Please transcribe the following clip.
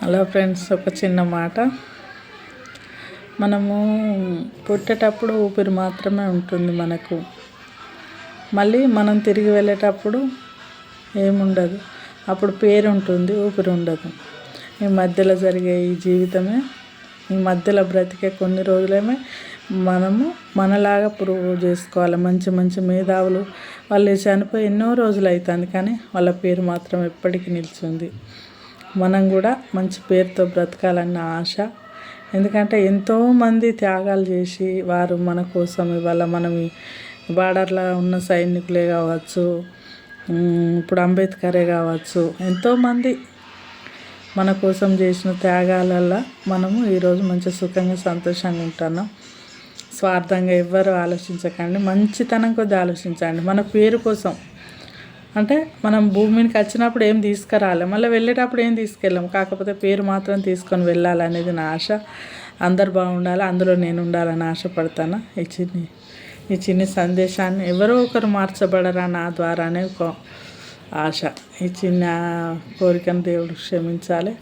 Hello friends, ఒక చిన్న మాట. మనము పుట్టేటప్పుడు ఊపిరి మాత్రమే ఉంటుంది మనకు. మళ్ళీ మనం తిరిగి వెళ్ళేటప్పుడు ఏముండదు. అప్పుడు పేరు ఉంటుంది, ఊపిరి ఉండదు. ఈ మధ్యలో జరిగే ఈ జీవితమే, ఈ మధ్యలో బ్రతికే కొన్ని రోజులేమే మనము మనలాగా ప్రూవ్ చేసుకోవాలి. మంచి మంచి మేధావులు వాళ్ళు చనిపోయి ఎన్నో రోజులు అవుతుంది, కానీ వాళ్ళ పేరు మాత్రం ఎప్పటికీ నిలిచింది. మనం కూడా మంచి పేరుతో బ్రతకాలన్న ఆశ. ఎందుకంటే ఎంతోమంది త్యాగాలు చేసి వారు మన కోసం ఇవాళ మనం బార్డర్లో ఉన్న సైనికులే కావచ్చు, ఇప్పుడు అంబేద్కరే కావచ్చు, ఎంతోమంది మన కోసం చేసిన త్యాగాలల్లో మనము ఈరోజు మంచి సుఖంగా సంతోషంగా ఉంటున్నాం. స్వార్థంగా ఎవ్వరు ఆలోచించకండి, మంచితనం కొద్ది ఆలోచించండి. మన పేరు కోసం అంటే మనం భూమికి వచ్చినప్పుడు ఏం తీసుకురాలి, మళ్ళీ వెళ్ళేటప్పుడు ఏం తీసుకెళ్ళాం, కాకపోతే పేరు మాత్రం తీసుకొని వెళ్ళాలనేది నా ఆశ. అందరు బాగుండాలి, అందులో నేను ఉండాలని ఆశపడతాను. ఈ చిన్ని సందేశాన్ని ఎవరో ఒకరు మార్చబడరా నా ద్వారానే ఒక ఆశ. ఈ చిన్న కోరికను దేవుడు క్షమించాలి.